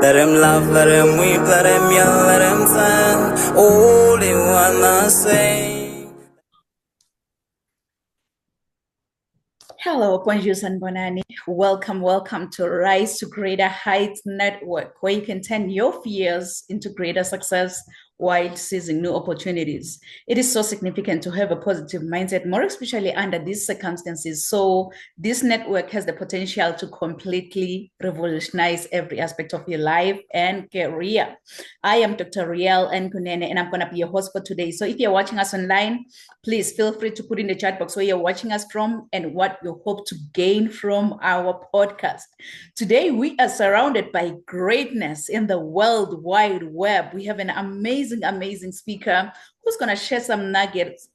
Let him laugh, let him weep, let him yell, let him stand. All in one the same. Hello, bonjour and bonani. Welcome to Rise to Greater Heights Network, where you can turn your fears into greater success while seizing new opportunities. It is so significant to have a positive mindset, more especially under these circumstances. So this network has the potential to completely revolutionize every aspect of your life and career. I am Dr. Riel Nkunene, and I'm going to be your host for today. So if you're watching us online, please feel free to put in the chat box where you're watching us from and what you hope to gain from our podcast. Today, we are surrounded by greatness in the World Wide Web. We have an amazing speaker who's going to share some nuggets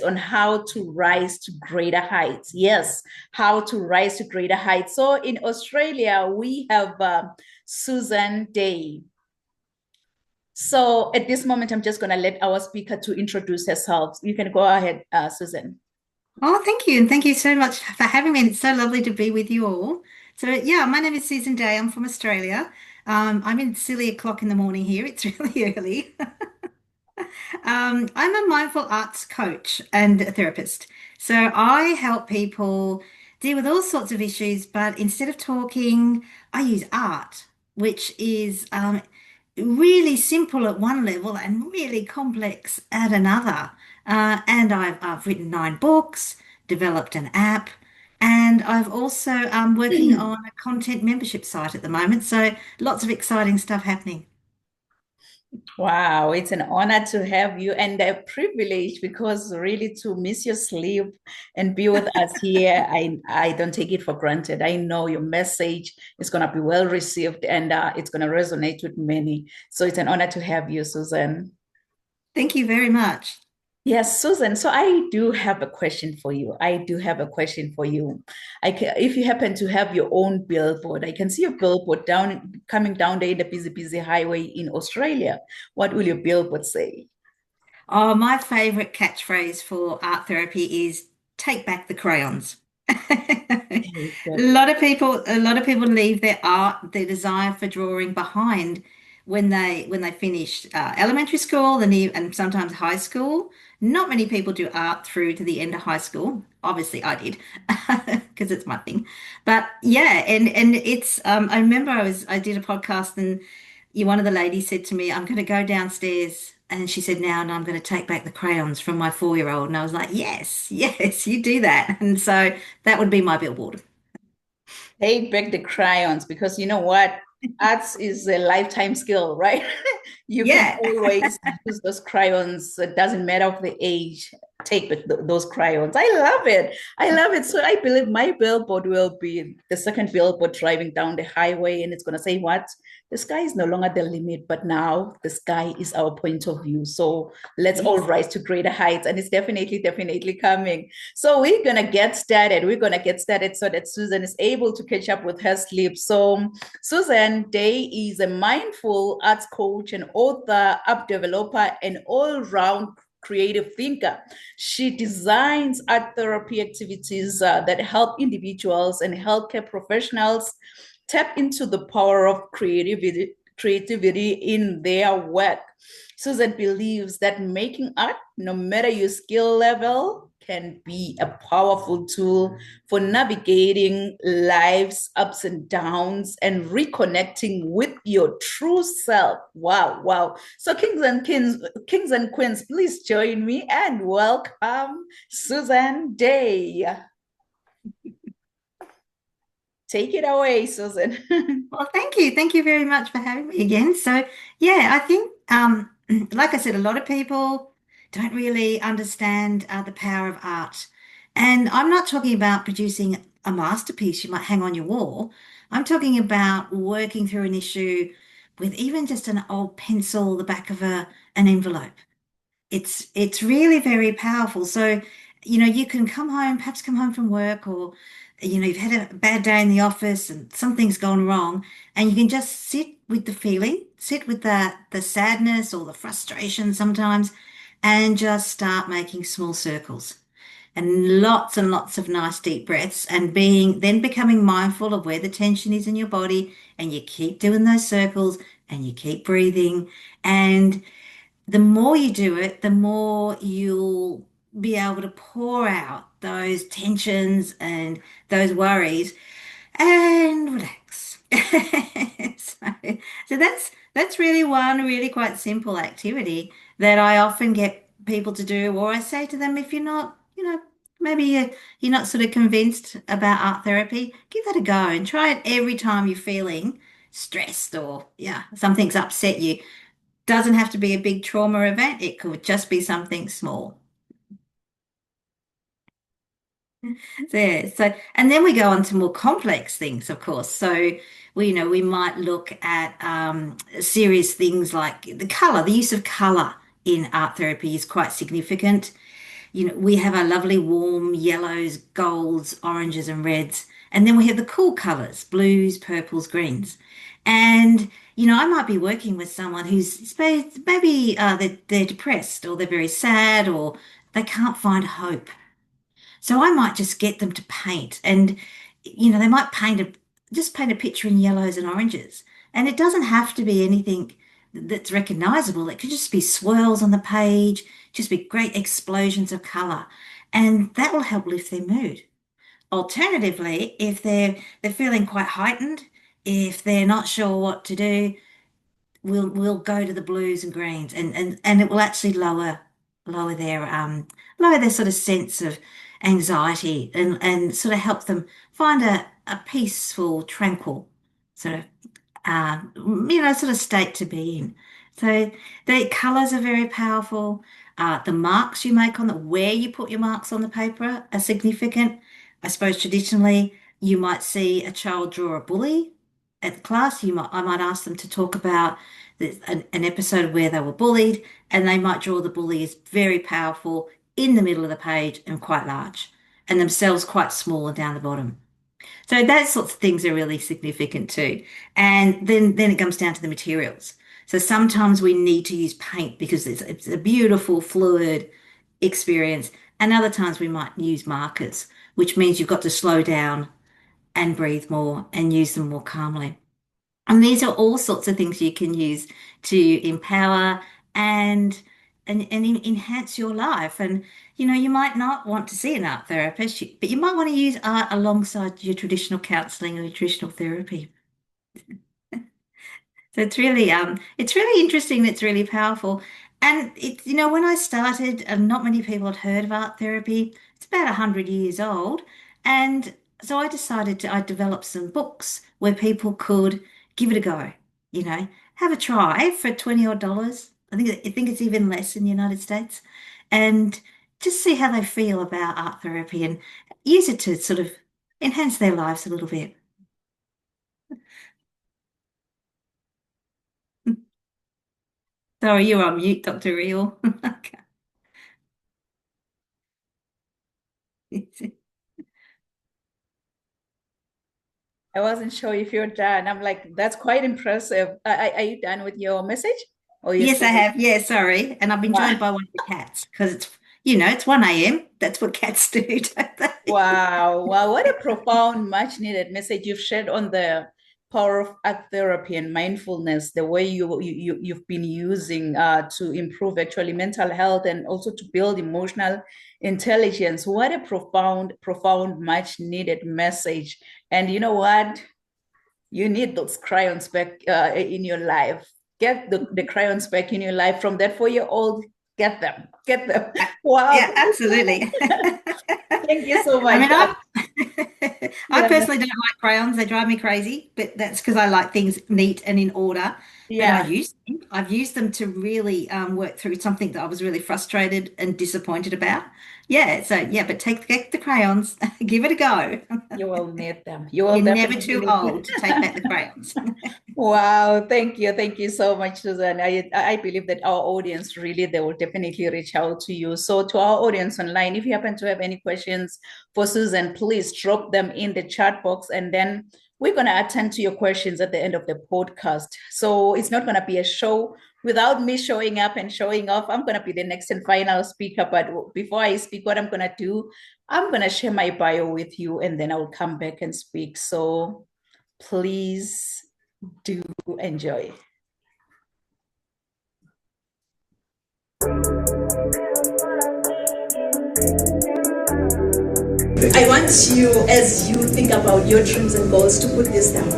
on how to rise to greater heights. Yes, how to rise to greater heights. So in Australia, we have Susan Day. So at this moment, I'm just going to let our speaker to introduce herself. You can go ahead, Susan. Oh, thank you. And thank you so much for having me. It's so lovely to be with you all. So, yeah, my name is Susan Day. I'm from Australia. I'm in silly o'clock in the morning here. It's really early. I'm a mindful arts coach and a therapist. So I help people deal with all sorts of issues, but instead of talking, I use art, which is really simple at one level and really complex at another. And I've written 9 books, developed an app, and I've also working on a content membership site at the moment. So lots of exciting stuff happening. Wow, it's an honor to have you and a privilege because really to miss your sleep and be with us here, I don't take it for granted. I know your message is going to be well received and it's going to resonate with many. So it's an honor to have you, Susan. Thank you very much. Yes, Susan. So I do have a question for you. If you happen to have your own billboard, I can see your billboard coming down there in the busy highway in Australia. What will your billboard say? Oh, my favorite catchphrase for art therapy is take back the crayons. Very good. A lot of people leave their art, their desire for drawing behind when they finish elementary school and sometimes high school. Not many people do art through to the end of high school. Obviously, I did because it's my thing. But yeah, and it's I remember I did a podcast and one of the ladies said to me, I'm going to go downstairs. And she said, now, and I'm going to take back the crayons from my 4-year-old. And I was like, yes, yes, you do that. And so that would be my billboard. Take back the crayons because you know what? Arts is a lifetime skill, right? You can Yeah. always use those crayons. It doesn't matter of the age. Take back those crayons. I love it. I love it. So I believe my billboard will be the second billboard driving down the highway, and it's going to say, what? The sky is no longer the limit, but now the sky is our point of view. So let's all Yes. rise to greater heights. And it's definitely coming. So we're going to get started. So that Susan is able to catch up with her sleep. So Susan Day is a mindful arts coach, an author, app developer, and all-round creative thinker. She designs art therapy activities that help individuals and healthcare professionals tap into the power of creativity in their work. Susan believes that making art, no matter your skill level, can be a powerful tool for navigating life's ups and downs and reconnecting with your true self. Wow, wow. So kings and queens, please join me and welcome Susan Day. Take it away, Susan. Well, thank you. Thank you very much for having me again. So, yeah, I think, like I said, a lot of people don't really understand the power of art. And I'm not talking about producing a masterpiece you might hang on your wall. I'm talking about working through an issue with even just an old pencil, the back of an envelope. It's really very powerful. So, you can come home, perhaps come home from work, or you've had a bad day in the office and something's gone wrong, and you can just sit with the feeling, sit with the sadness or the frustration sometimes, and just start making small circles and lots of nice deep breaths and becoming mindful of where the tension is in your body, and you keep doing those circles and you keep breathing. And the more you do it, the more you'll be able to pour out those tensions and those worries and relax. So, so that's really one really quite simple activity that I often get people to do, or I say to them, if you're not, maybe you're not sort of convinced about art therapy, give that a go and try it every time you're feeling stressed or something's upset you. Doesn't have to be a big trauma event. It could just be something small. And then we go on to more complex things, of course. So we might look at serious things like the color. The use of color in art therapy is quite significant. We have our lovely warm yellows, golds, oranges, and reds. And then we have the cool colors, blues, purples, greens. And, I might be working with someone who's maybe they're depressed, or they're very sad, or they can't find hope. So I might just get them to paint, and they might just paint a picture in yellows and oranges. And it doesn't have to be anything that's recognizable. It could just be swirls on the page, just be great explosions of color, and that will help lift their mood. Alternatively, if they're feeling quite heightened, if they're not sure what to do, we'll go to the blues and greens, and it will actually lower their sort of sense of anxiety, and sort of help them find a peaceful, tranquil sort of sort of state to be in. So the colors are very powerful. The marks you make where you put your marks on the paper are significant. I suppose traditionally you might see a child draw a bully at the class. I might ask them to talk about an episode where they were bullied, and they might draw the bully as very powerful in the middle of the page and quite large, and themselves quite small and down the bottom. So that sorts of things are really significant too. And then it comes down to the materials. So sometimes we need to use paint because it's a beautiful fluid experience. And other times we might use markers, which means you've got to slow down and breathe more and use them more calmly. And these are all sorts of things you can use to empower and enhance your life. And you might not want to see an art therapist, but you might want to use art alongside your traditional counseling or your traditional therapy. So it's really interesting. It's really powerful. And when I started, not many people had heard of art therapy. It's about 100 years old. And so I developed some books where people could give it a go, have a try for 20 odd dollars. I think it's even less in the United States, and just see how they feel about art therapy and use it to sort of enhance their lives a little bit. Sorry, you're on mute, Dr. Reel. I wasn't sure if you're done. I'm like, that's quite impressive. Are you done with your message? Or you Yes, I still? have. Yeah, sorry. And I've been joined by one of the cats because it's 1 a.m. That's what cats do, don't they? Wow, wow, what a profound, much needed message you've shared on the power of art therapy and mindfulness, the way you've been using to improve actually mental health and also to build emotional intelligence. What a profound, profound, much needed message. And you know what? You need those crayons back in your life. Get the crayons back in your life from that 4-year-old. Get them, get them. Wow. Yeah, absolutely. Thank you so I much. mean, I Yeah. personally don't like crayons. They drive me crazy, but that's because I like things neat and in order. But Yeah. I've used them to really work through something that I was really frustrated and disappointed about. Yeah, so yeah, but get the crayons, give it a go. You will need them. You will You're never definitely too need them. old to take back the crayons. Wow, thank you. Thank you so much, Susan. I believe that our audience really, they will definitely reach out to you. So to our audience online, if you happen to have any questions for Susan, please drop them in the chat box, and then we're going to attend to your questions at the end of the podcast. So it's not going to be a show without me showing up and showing off. I'm going to be the next and final speaker. But before I speak, what I'm going to do, I'm going to share my bio with you, and then I will come back and speak. So please do enjoy. I want you, as you think about your dreams and goals, to put this down.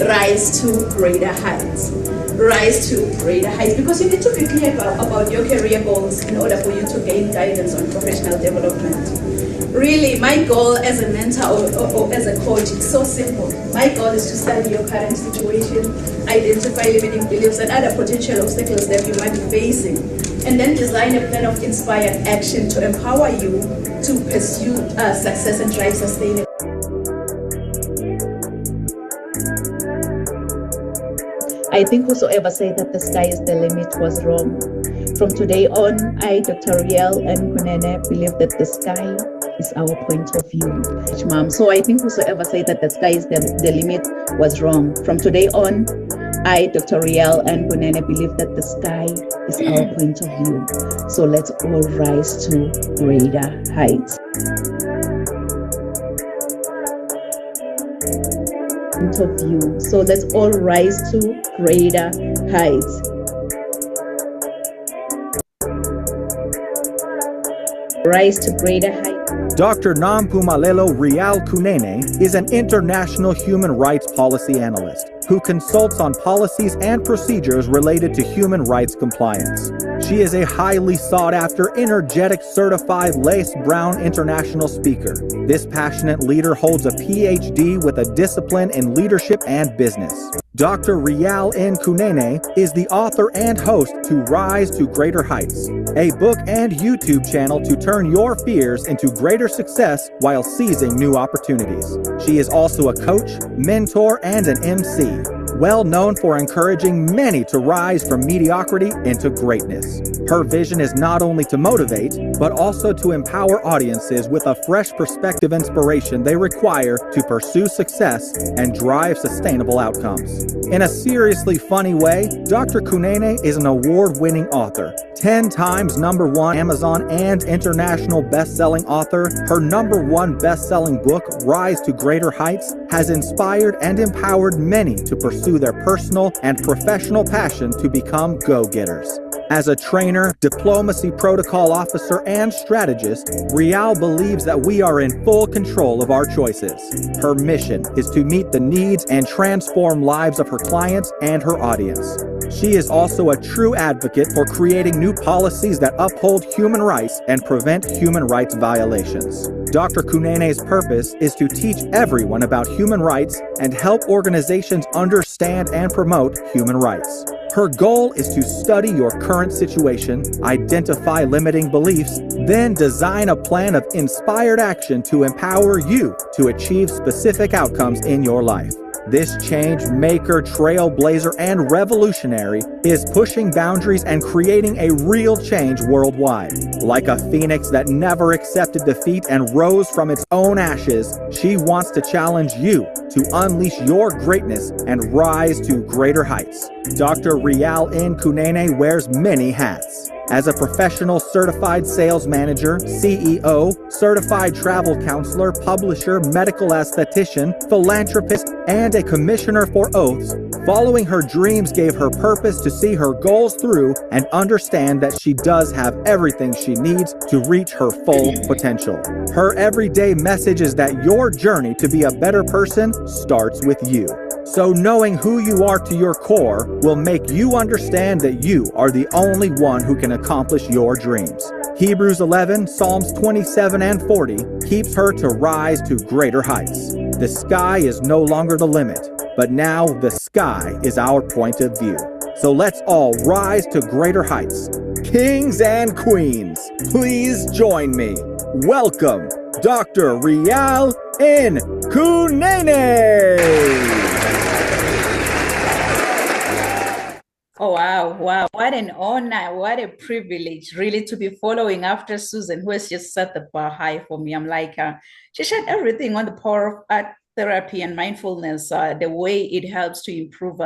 Rise to greater heights. Rise to greater heights, because you need to be clear about your career goals in order for you to gain guidance on professional development. Really, my goal as a mentor or as a coach is so simple. My goal is to study your current situation, identify limiting beliefs and other potential obstacles that you might be facing, and then design a plan of inspired action to empower you to pursue success and drive sustainable. I think whosoever said that the sky is the limit was wrong. From today on, I, Dr. Riel and Kunene, believe that the sky is our point of view. Mom. So I think whosoever said that the sky is the limit was wrong. From today on, I, Dr. Riel and Kunene, believe that the sky is our point of view. So let's all rise to greater heights. Point of view. So let's all rise to greater heights. Rise to greater heights. Dr. Nampumelelo Rial Kunene is an international human rights policy analyst who consults on policies and procedures related to human rights compliance. She is a highly sought-after, energetic, certified Lace Brown international speaker. This passionate leader holds a PhD with a discipline in leadership and business. Dr. Rial N. Kunene is the author and host to Rise to Greater Heights, a book and YouTube channel to turn your fears into greater success while seizing new opportunities. She is also a coach, mentor, and an MC, well known for encouraging many to rise from mediocrity into greatness. Her vision is not only to motivate, but also to empower audiences with a fresh perspective inspiration they require to pursue success and drive sustainable outcomes. In a seriously funny way, Dr. Kunene is an award-winning author, 10 times #1 Amazon and international best-selling author. Her #1 best-selling book, Rise to Greater Heights, has inspired and empowered many to pursue their personal and professional passion to become go-getters. As a trainer, diplomacy protocol officer, and strategist, Rial believes that we are in full control of our choices. Her mission is to meet the needs and transform lives of her clients and her audience. She is also a true advocate for creating new policies that uphold human rights and prevent human rights violations. Dr. Kunene's purpose is to teach everyone about human rights and help organizations understand and promote human rights. Her goal is to study your current situation, identify limiting beliefs, then design a plan of inspired action to empower you to achieve specific outcomes in your life. This change maker, trailblazer, and revolutionary is pushing boundaries and creating a real change worldwide. Like a phoenix that never accepted defeat and rose from its own ashes, she wants to challenge you to unleash your greatness and rise to greater heights. Dr. Rial N. Kunene wears many hats. As a professional certified sales manager, CEO, certified travel counselor, publisher, medical aesthetician, philanthropist, and a commissioner for oaths, following her dreams gave her purpose to see her goals through and understand that she does have everything she needs to reach her full potential. Her everyday message is that your journey to be a better person starts with you. So knowing who you are to your core will make you understand that you are the only one who can accomplish your dreams. Hebrews 11, Psalms 27 and 40 keeps her to rise to greater heights. The sky is no longer the limit, but now the sky is our point of view. So let's all rise to greater heights. Kings and queens, please join me. Welcome, Dr. Rial N. Kunene. Oh, wow. Wow. What an honor. What a privilege, really, to be following after Susan, who has just set the bar high for me. I'm like, she shared everything on the power of art therapy and mindfulness, the way it helps to improve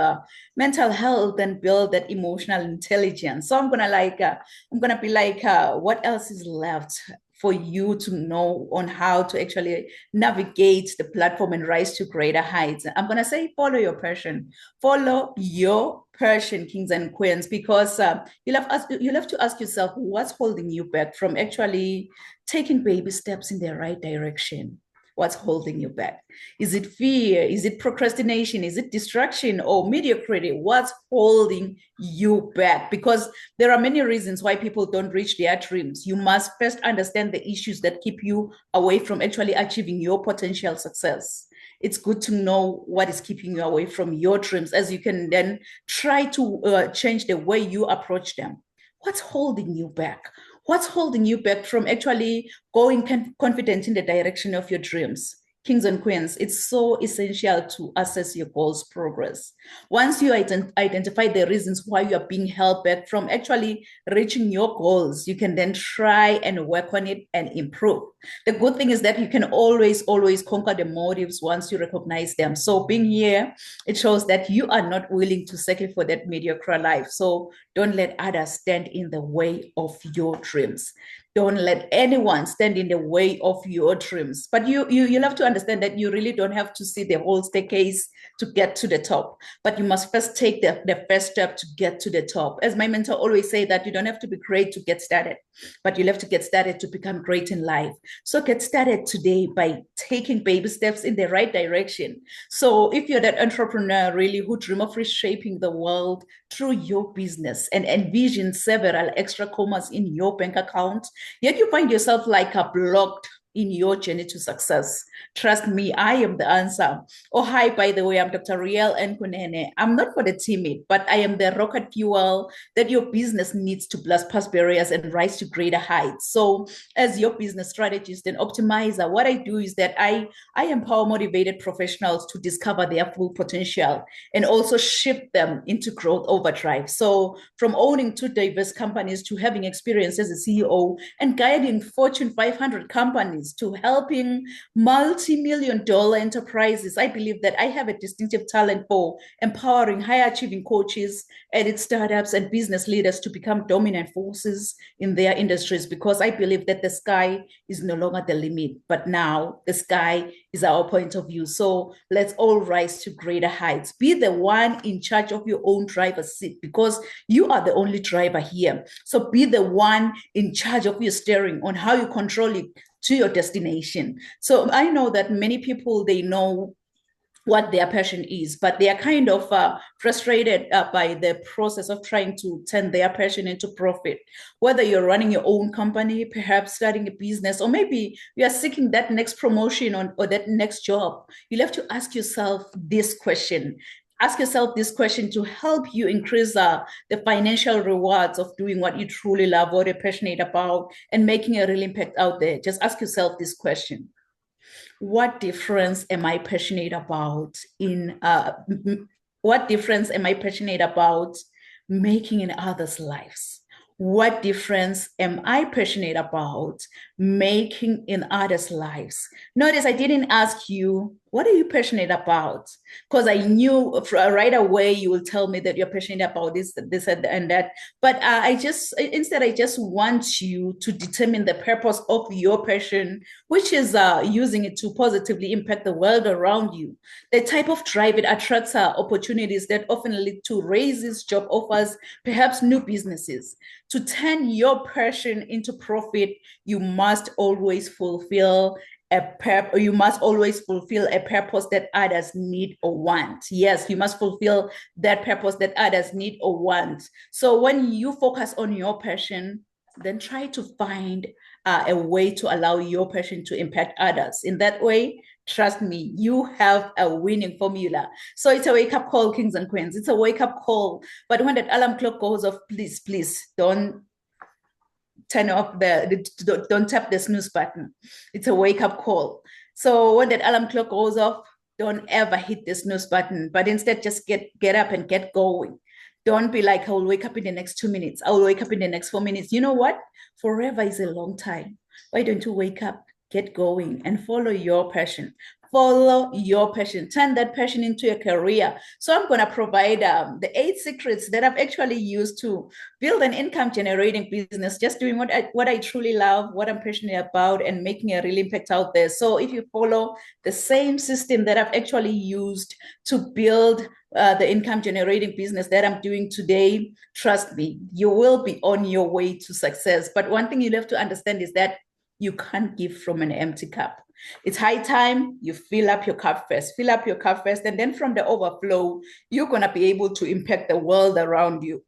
mental health and build that emotional intelligence. So I'm gonna be like, what else is left for you to know on how to actually navigate the platform and rise to greater heights? I'm gonna say, follow your passion. Follow your passion, kings and queens, because you'll have to ask yourself, what's holding you back from actually taking baby steps in the right direction? What's holding you back? Is it fear? Is it procrastination? Is it distraction or mediocrity? What's holding you back? Because there are many reasons why people don't reach their dreams. You must first understand the issues that keep you away from actually achieving your potential success. It's good to know what is keeping you away from your dreams, as you can then try to change the way you approach them. What's holding you back? What's holding you back from actually going confident in the direction of your dreams? Kings and queens, it's so essential to assess your goals' progress. Once you identify the reasons why you are being held back from actually reaching your goals, you can then try and work on it and improve. The good thing is that you can always conquer the motives once you recognize them. So being here, it shows that you are not willing to settle for that mediocre life. So don't let others stand in the way of your dreams. Don't let anyone stand in the way of your dreams. But you'll have to understand that you really don't have to see the whole staircase to get to the top. But you must first take the first step to get to the top. As my mentor always say, that you don't have to be great to get started, but you'll have to get started to become great in life. So get started today by taking baby steps in the right direction. So if you're that entrepreneur really who dream of reshaping the world through your business and envision several extra commas in your bank account, yet you find yourself like a blocked in your journey to success, trust me, I am the answer. Oh, hi, by the way, I'm Dr. Rial N. Kunene. I'm not for the timid, but I am the rocket fuel that your business needs to blast past barriers and rise to greater heights. So as your business strategist and optimizer, what I do is that I empower motivated professionals to discover their full potential and also shift them into growth overdrive. So from owning two diverse companies to having experience as a CEO and guiding Fortune 500 companies to helping multi-million-dollar enterprises, I believe that I have a distinctive talent for empowering high-achieving coaches, edit startups, and business leaders to become dominant forces in their industries, because I believe that the sky is no longer the limit, but now the sky is our point of view. So let's all rise to greater heights. Be the one in charge of your own driver's seat, because you are the only driver here. So be the one in charge of your steering on how you control it to your destination. So I know that many people, they know what their passion is, but they are kind of frustrated by the process of trying to turn their passion into profit. Whether you're running your own company, perhaps starting a business, or maybe you are seeking that next promotion or that next job, you'll have to ask yourself this question. Ask yourself this question to help you increase the financial rewards of doing what you truly love, what you're passionate about, and making a real impact out there. Just ask yourself this question. What difference am I passionate about what difference am I passionate about making in others' lives? What difference am I passionate about making in others' lives? Notice I didn't ask you, what are you passionate about? Because I knew right away you will tell me that you're passionate about this and that. But I just want you to determine the purpose of your passion, which is using it to positively impact the world around you. The type of drive it attracts opportunities that often lead to raises, job offers, perhaps new businesses. To turn your passion into profit, you must always fulfill a purpose that others need or want. Yes, you must fulfill that purpose that others need or want. So when you focus on your passion, then try to find a way to allow your passion to impact others. In that way, trust me, you have a winning formula. So it's a wake-up call, kings and queens. It's a wake-up call. But when that alarm clock goes off, please don't turn off don't tap the snooze button. It's a wake-up call. So when that alarm clock goes off, don't ever hit the snooze button, but instead just get up and get going. Don't be like, I will wake up in the next 2 minutes. I will wake up in the next 4 minutes. You know what? Forever is a long time. Why don't you wake up, get going, and follow your passion? Follow your passion. Turn that passion into a career. So I'm going to provide the 8 secrets that I've actually used to build an income-generating business, just doing what I truly love, what I'm passionate about, and making a real impact out there. So if you follow the same system that I've actually used to build the income-generating business that I'm doing today, trust me, you will be on your way to success. But one thing you have to understand is that you can't give from an empty cup. It's high time you fill up your cup first, and then from the overflow, you're going to be able to impact the world around you.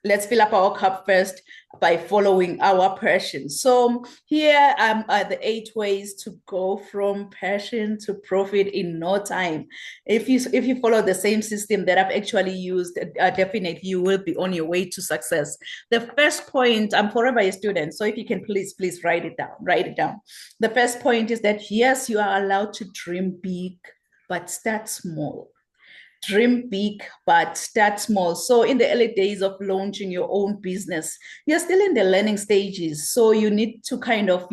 Let's fill up our cup first by following our passion. So here are the 8 ways to go from passion to profit in no time. If you follow the same system that I've actually used, definitely you will be on your way to success. The first point, I'm forever a student, so if you can please write it down. The first point is that yes, you are allowed to dream big, but start small. Dream big, but start small. So in the early days of launching your own business, you're still in the learning stages. So you need to kind of,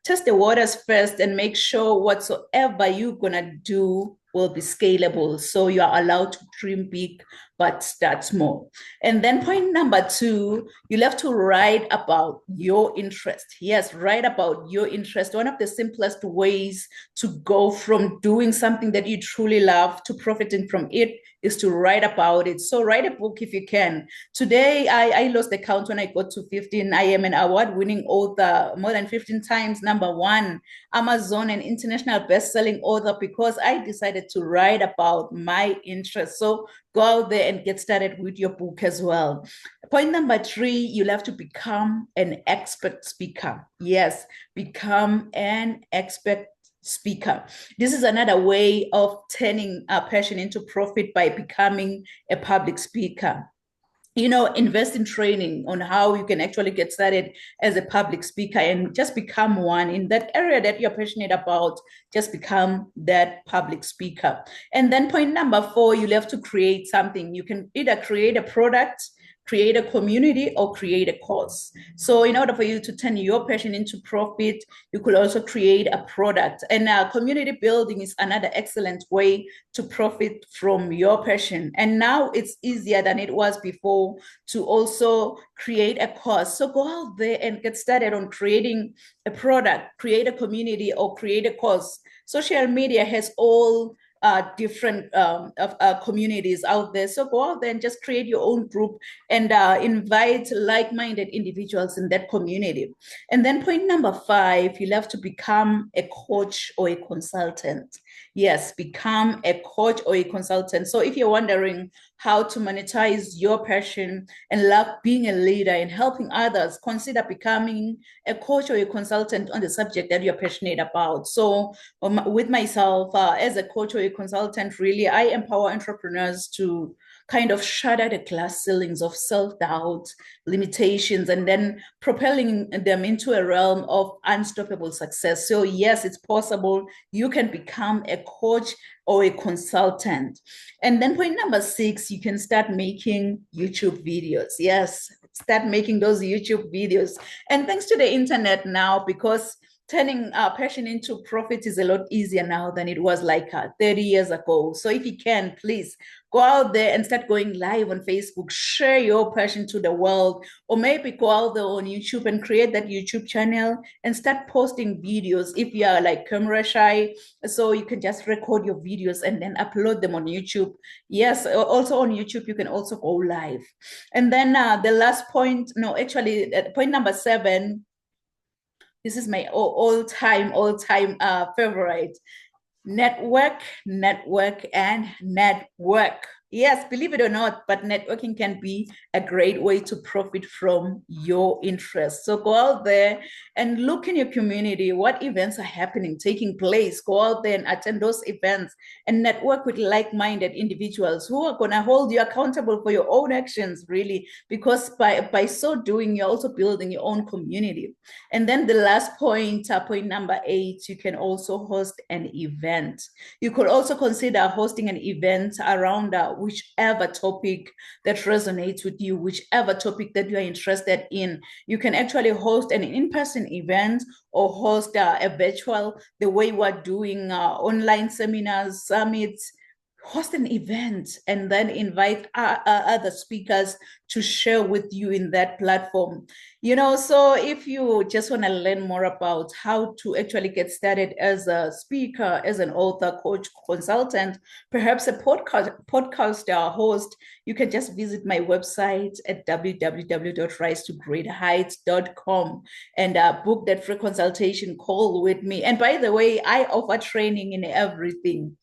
test the waters first and make sure whatsoever you're going to do will be scalable. So you are allowed to dream big, but start small. And then point number 2, you'll have to write about your interest. Yes, write about your interest. One of the simplest ways to go from doing something that you truly love to profiting from it is to write about it. So write a book if you can. Today, I lost the count when I got to 15. I am an award-winning author, more than 15 times, #1 Amazon and international best-selling author, because I decided to write about my interest. So go out there and get started with your book as well. Point number 3, you'll have to become an expert speaker. Yes, become an expert speaker. This is another way of turning a passion into profit by becoming a public speaker. Invest in training on how you can actually get started as a public speaker and just become one in that area that you're passionate about. Just become that public speaker. And then point number 4, you'll have to create something. You can either create a product, create a community, or create a cause. So in order for you to turn your passion into profit, you could also create a product. And community building is another excellent way to profit from your passion. And now it's easier than it was before to also create a cause. So go out there and get started on creating a product, create a community, or create a cause. Social media has all different communities out there. So go out there and just create your own group and invite like-minded individuals in that community. And then point number 5, you'll have to become a coach or a consultant. Yes, become a coach or a consultant. So if you're wondering how to monetize your passion and love being a leader and helping others, consider becoming a coach or a consultant on the subject that you're passionate about. So with myself, as a coach or a consultant, really, I empower entrepreneurs to kind of shatter the glass ceilings of self-doubt, limitations, and then propelling them into a realm of unstoppable success. So yes, it's possible. You can become a coach or a consultant. And then point number 6, you can start making YouTube videos. Yes, start making those YouTube videos. And thanks to the internet now, because turning our passion into profit is a lot easier now than it was like 30 years ago. So if you can, please go out there and start going live on Facebook, share your passion to the world, or maybe go out there on YouTube and create that YouTube channel and start posting videos if you are like camera shy. So you can just record your videos and then upload them on YouTube. Yes, also on YouTube, you can also go live. And then the last point, point number 7, this is my all-time favorite. Network, and network. Yes, believe it or not, but networking can be a great way to profit from your interests. So go out there and look in your community. What events are happening, taking place? Go out there and attend those events and network with like-minded individuals who are going to hold you accountable for your own actions, really, because by so doing, you're also building your own community. And then the last point, point number 8, you can also host an event. You could also consider hosting an event around whichever topic that resonates with you, whichever topic that you are interested in. You can actually host an in-person event or host a virtual, the way we're doing online seminars, summits. Host an event and then invite other speakers to share with you in that platform. So if you just want to learn more about how to actually get started as a speaker, as an author, coach, consultant, perhaps a podcast host, you can just visit my website at www.risetogreaterheights.com and book that free consultation call with me. And by the way, I offer training in everything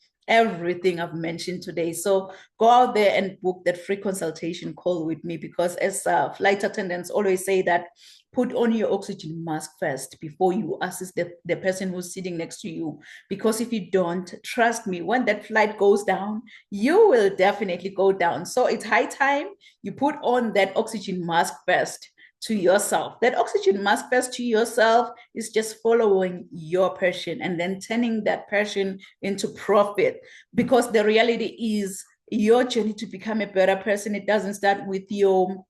I've mentioned today. So go out there and book that free consultation call with me, because as flight attendants always say that put on your oxygen mask first before you assist the person who's sitting next to you. Because if you don't, trust me, when that flight goes down, you will definitely go down. So it's high time you put on that oxygen mask first to yourself. That oxygen mask first to yourself is just following your passion and then turning that passion into profit. Because the reality is, your journey to become a better person, it doesn't start with your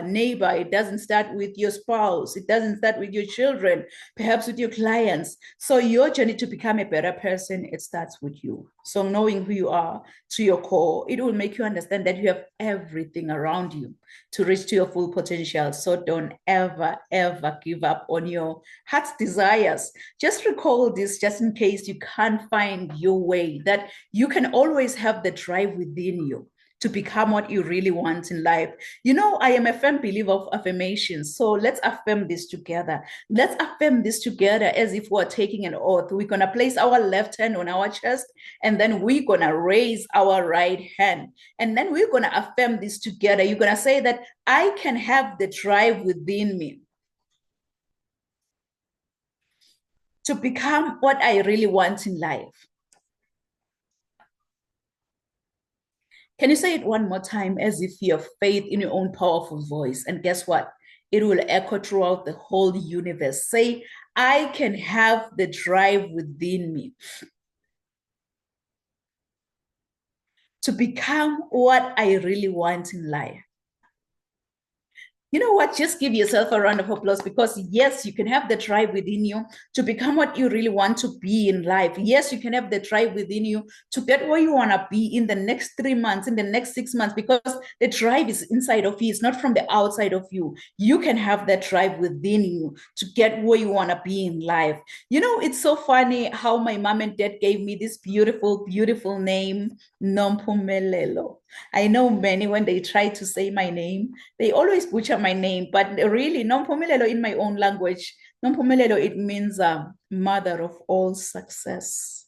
neighbor, it doesn't start with your spouse, it doesn't start with your children, perhaps with your clients. So your journey to become a better person, it starts with you. So knowing who you are to your core, it will make you understand that you have everything around you to reach to your full potential. So don't ever give up on your heart's desires. Just recall this, just in case you can't find your way, that you can always have the drive within you to become what you really want in life. I am a firm believer of affirmations. So let's affirm this together. Let's affirm this together as if we're taking an oath. We're going to place our left hand on our chest, and then we're going to raise our right hand. And then we're going to affirm this together. You're going to say that I can have the drive within me to become what I really want in life. Can you say it one more time as if you have faith in your own powerful voice? And guess what? It will echo throughout the whole universe. Say, I can have the drive within me to become what I really want in life. You know what? Just give yourself a round of applause, because yes, you can have the drive within you to become what you really want to be in life. Yes, you can have the drive within you to get where you want to be in the next 3 months, in the next 6 months, because the drive is inside of you. It's not from the outside of you. You can have that drive within you to get where you want to be in life. It's so funny how my mom and dad gave me this beautiful, beautiful name, Nompumelelo. I know many, when they try to say my name, they always butcher my name, but really, Nompumelelo in my own language, Nompumelelo, it means mother of all success.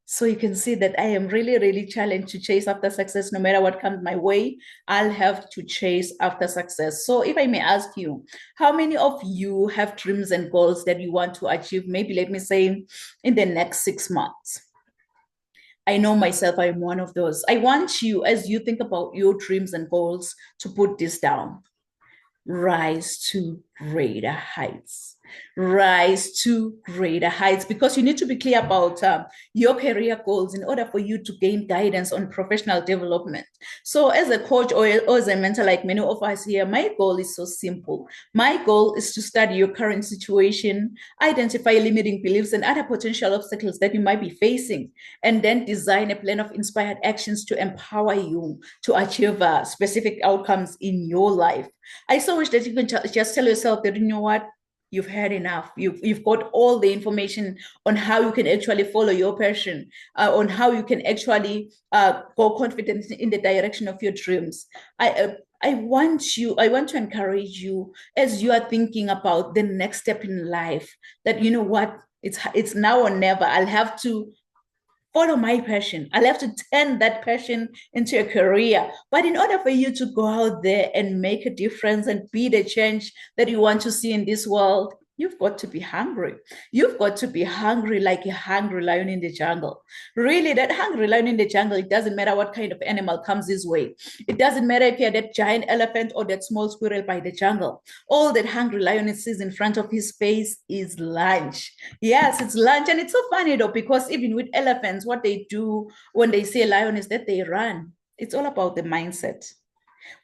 So you can see that I am really, really challenged to chase after success. No matter what comes my way, I'll have to chase after success. So if I may ask you, how many of you have dreams and goals that you want to achieve? Maybe let me say in the next 6 months. I know myself, I'm one of those. I want you, as you think about your dreams and goals, to put this down. Rise to greater heights. Rise to greater heights, because you need to be clear about your career goals in order for you to gain guidance on professional development. So as a coach or as a mentor, like many of us here, my goal is so simple. My goal is to study your current situation, identify limiting beliefs and other potential obstacles that you might be facing, and then design a plan of inspired actions to empower you to achieve specific outcomes in your life. I so wish that you can just tell yourself that, you know what, you've had enough. You've got all the information on how you can actually follow your passion, on how you can actually go confident in the direction of your dreams. I want to encourage you, as you are thinking about the next step in life, that, you know what, it's now or never. I'll have to Follow my passion. I'll have to turn that passion into a career. But in order for you to go out there and make a difference and be the change that you want to see in this world, you've got to be hungry. You've got to be hungry like a hungry lion in the jungle. Really, that hungry lion in the jungle, it doesn't matter what kind of animal comes his way. It doesn't matter if you're that giant elephant or that small squirrel by the jungle. All that hungry lion sees in front of his face is lunch. Yes, it's lunch. And it's so funny though, because even with elephants, what they do when they see a lion is that they run. It's all about the mindset.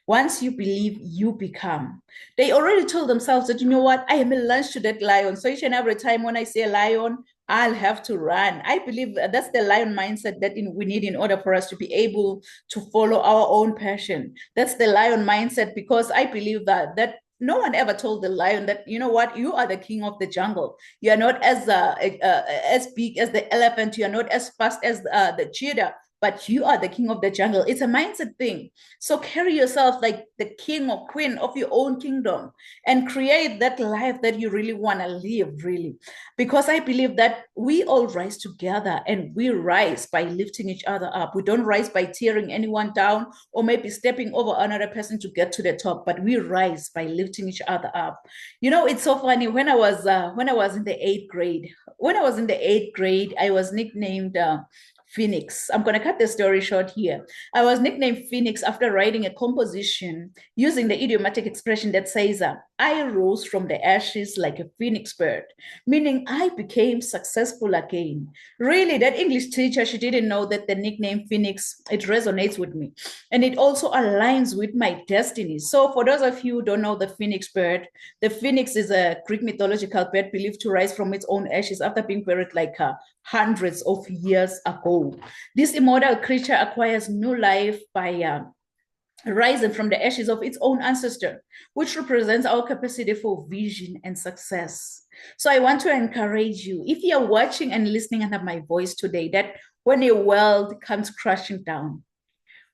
Once you believe, you become. They already told themselves that, you know what, I am a lunch to that lion. So each and every time when I see a lion, I'll have to run. I believe that's the lion mindset that we need in order for us to be able to follow our own passion. That's the lion mindset, because I believe that no one ever told the lion that, you know what, you are the king of the jungle. You are not as big as the elephant. You are not as fast as the cheetah, but you are the king of the jungle. It's a mindset thing. So carry yourself like the king or queen of your own kingdom and create that life that you really want to live, really. Because I believe that we all rise together, and we rise by lifting each other up. We don't rise by tearing anyone down or maybe stepping over another person to get to the top, but we rise by lifting each other up. You know, it's so funny. When I was in the eighth grade, I was nicknamed Phoenix. I'm going to cut the story short here. I was nicknamed Phoenix after writing a composition using the idiomatic expression that says, I rose from the ashes like a phoenix bird, meaning I became successful again. Really, that English teacher, she didn't know that the nickname Phoenix, it resonates with me. And it also aligns with my destiny. So for those of you who don't know the phoenix bird, the phoenix is a Greek mythological bird believed to rise from its own ashes after being buried like hundreds of years ago. This immortal creature acquires new life by rising from the ashes of its own ancestor, which represents our capacity for vision and success. So I want to encourage you, if you're watching and listening under my voice today, that when your world comes crashing down,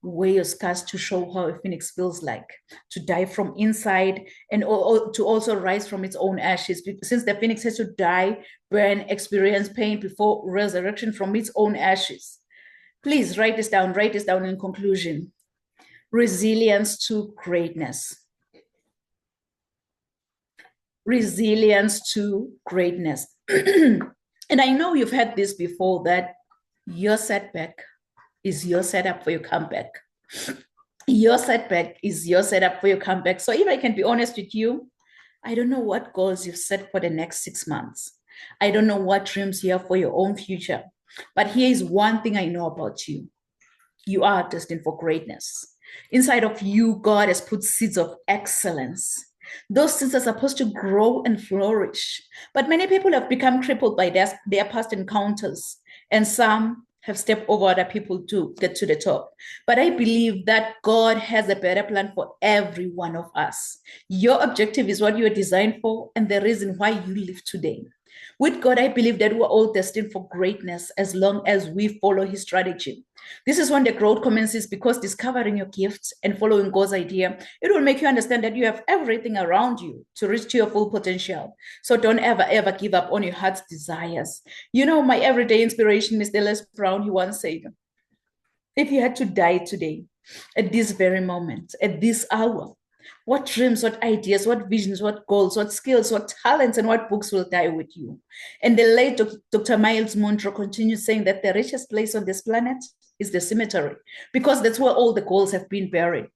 wear your scars to show how a phoenix feels like, to die from inside and to also rise from its own ashes. Since the phoenix has to die, burn, experience pain before resurrection from its own ashes. Please write this down in conclusion. Resilience to greatness. Resilience to greatness. And I know you've had this before, that your setback is your setup for your comeback. Your setback is your setup for your comeback. So if I can be honest with you, I don't know what goals you've set for the next 6 months. I don't know what dreams you have for your own future. But here is one thing I know about you. You are destined for greatness. Inside of you, God has put seeds of excellence. Those seeds are supposed to grow and flourish. But many people have become crippled by their past encounters, and some have stepped over other people to get to the top. But I believe that God has a better plan for every one of us. Your objective is what you are designed for, and the reason why you live today. With God, I believe that we're all destined for greatness as long as we follow his strategy. This is when the growth commences, because discovering your gifts and following God's idea, it will make you understand that you have everything around you to reach to your full potential. So don't ever give up on your heart's desires. You know, my everyday inspiration, Mr. Les Brown, he once said, if you had to die today, at this very moment, at this hour, what dreams, what ideas, what visions, what goals, what skills, what talents, and what books will die with you? And the late Dr. Miles Monroe continues saying that the richest place on this planet is the cemetery, because that's where all the goals have been buried.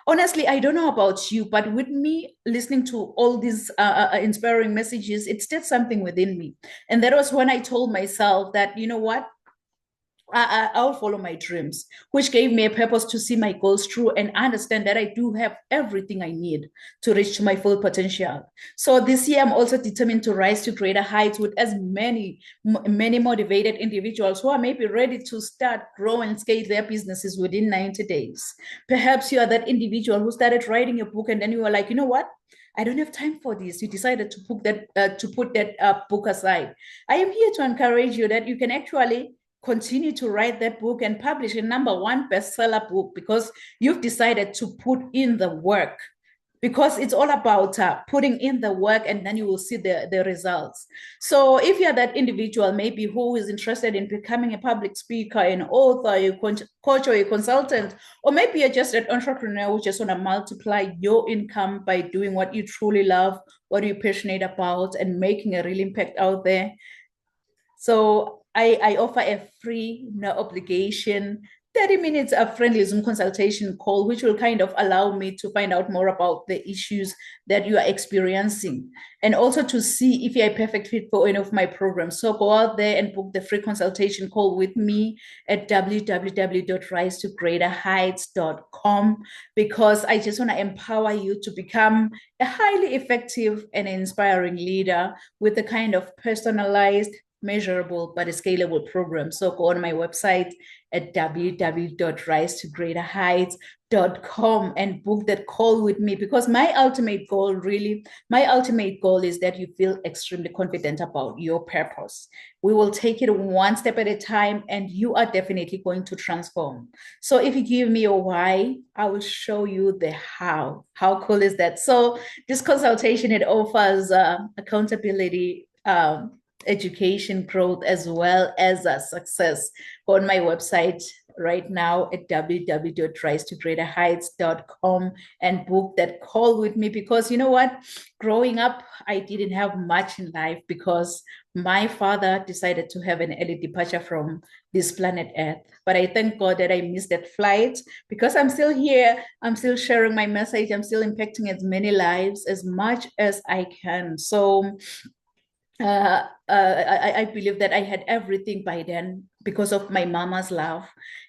Honestly, I don't know about you, but with me listening to all these inspiring messages, it stirred something within me. And that was when I told myself that, you know what? I'll follow my dreams, which gave me a purpose to see my goals through and understand that I do have everything I need to reach to my full potential. So this year, I'm also determined to rise to greater heights with as many motivated individuals who are maybe ready to start, grow, and scale their businesses within 90 days. Perhaps you are that individual who started writing a book and then you were like, you know what? I don't have time for this. You decided to put that book aside. I am here to encourage you that you can actually continue to write that book and publish a #1 bestseller book, because you've decided to put in the work because it's all about putting in the work, and then you will see the results. So if you're that individual maybe who is interested in becoming a public speaker, an author, a coach, or a consultant, or maybe you're just an entrepreneur who just want to multiply your income by doing what you truly love, what you're passionate about, and making a real impact out there. So I offer a free, no obligation 30 minutes of friendly Zoom consultation call, which will kind of allow me to find out more about the issues that you are experiencing, and also to see if you're a perfect fit for any of my programs. So go out there and book the free consultation call with me at www.risetogreaterheights.com, because I just want to empower you to become a highly effective and inspiring leader with the kind of personalized, measurable, but a scalable program. So go on my website at www.risetogreaterheights.com and book that call with me, because my ultimate goal is that you feel extremely confident about your purpose. We will take it one step at a time, and you are definitely going to transform. So if you give me a why, I will show you the how. How cool is that? So this consultation, it offers accountability, education, growth, as well as success. Go on my website right now at www.risetogreaterheights.com and book that call with me, because you know what? Growing up, I didn't have much in life because my father decided to have an early departure from this planet Earth. But I thank God that I missed that flight, because I'm still here. I'm still sharing my message. I'm still impacting as many lives as much as I can. So I believe that I had everything by then because of my mama's love.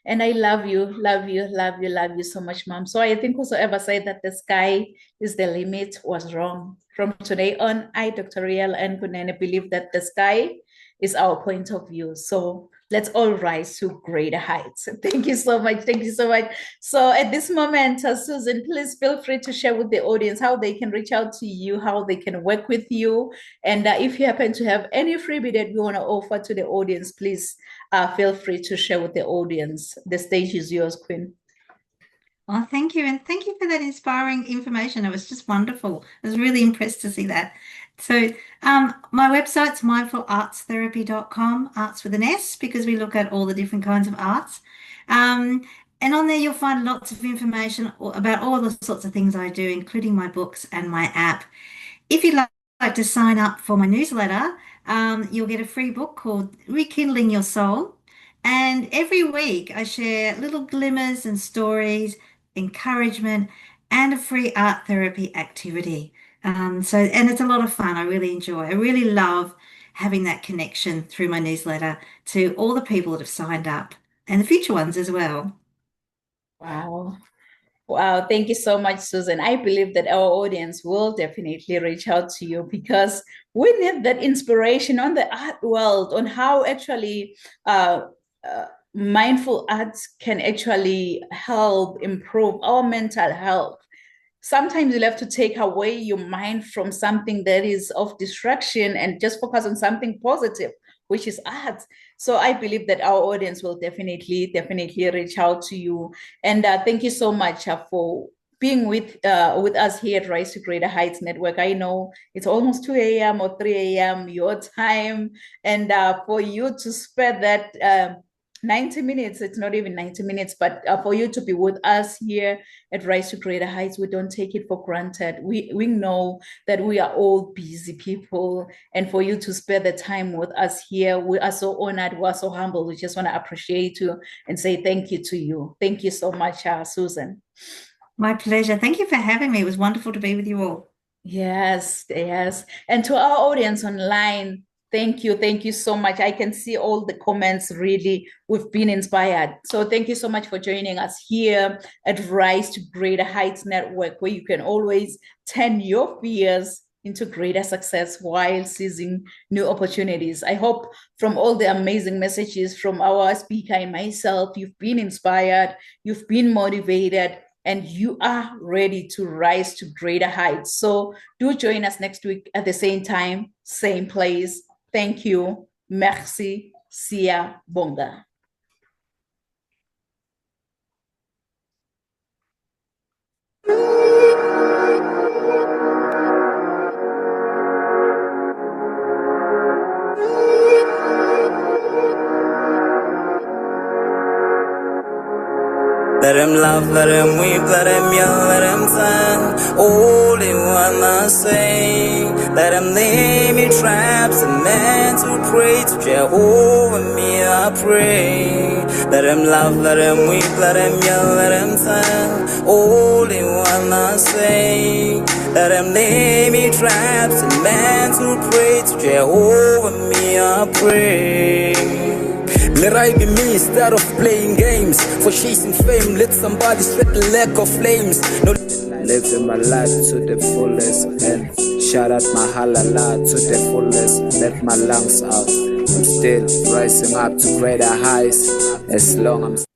And I love you, love you, love you, love you so much, Mom. So I think whosoever said that the sky is the limit was wrong. From today on, I, Dr. Riel and Kunene, believe that the sky is our point of view. So let's all rise to greater heights. Thank you so much. Thank you so much. So at this moment, Susan, please feel free to share with the audience how they can reach out to you, how they can work with you. And if you happen to have any freebie that you want to offer to the audience, please feel free to share with the audience. The stage is yours, Queen. Well, thank you. And thank you for that inspiring information. It was just wonderful. I was really impressed to see that. So my website's mindfulartstherapy.com, arts with an S, because we look at all the different kinds of arts. And on there, you'll find lots of information about all the sorts of things I do, including my books and my app. If you'd like to sign up for my newsletter, you'll get a free book called Rekindling Your Soul. And every week I share little glimmers and stories, encouragement, and a free art therapy activity. And it's a lot of fun. I really enjoy. I really love having that connection through my newsletter to all the people that have signed up, and the future ones as well. Wow. Wow, thank you so much, Susan. I believe that our audience will definitely reach out to you, because we need that inspiration on the art world, on how actually mindful arts can actually help improve our mental health. Sometimes you'll have to take away your mind from something that is of distraction and just focus on something positive, which is art. So I believe that our audience will definitely reach out to you. And thank you so much for being with us here at Rise to Greater Heights Network. I know it's almost 2 a.m. or 3 a.m. your time, and for you to spare that 90 minutes, it's not even 90 minutes, but for you to be with us here at Rise to Greater Heights, we don't take it for granted. We know that we are all busy people, and for you to spare the time with us here, we are so honored, we are so humble. We just want to appreciate you and say thank you to you. Thank you so much, Susan. My pleasure. Thank you for having me. It was wonderful to be with you all. Yes. And to our audience online, thank you so much. I can see all the comments. Really, we've been inspired. So thank you so much for joining us here at Rise to Greater Heights Network, where you can always turn your fears into greater success while seizing new opportunities. I hope from all the amazing messages from our speaker and myself, you've been inspired, you've been motivated, and you are ready to rise to greater heights. So do join us next week at the same time, same place. Thank you. Merci. Sia Bonga. Let them laugh, let them weep, let them yell, let them sing. All they wanna say. Let them lay me traps and men to pray to Jehovah, me I pray. Let them laugh, let them weep, let them yell, let them sing. All they wanna say. Let them lay me traps and men to pray to Jehovah, me I pray. Let I be me instead of playing games. For chasing fame, let somebody sweat the lack of flames. No, living my life to the fullest and shout out my halala to the fullest. Let my lungs out. I'm still rising up to greater heights as long as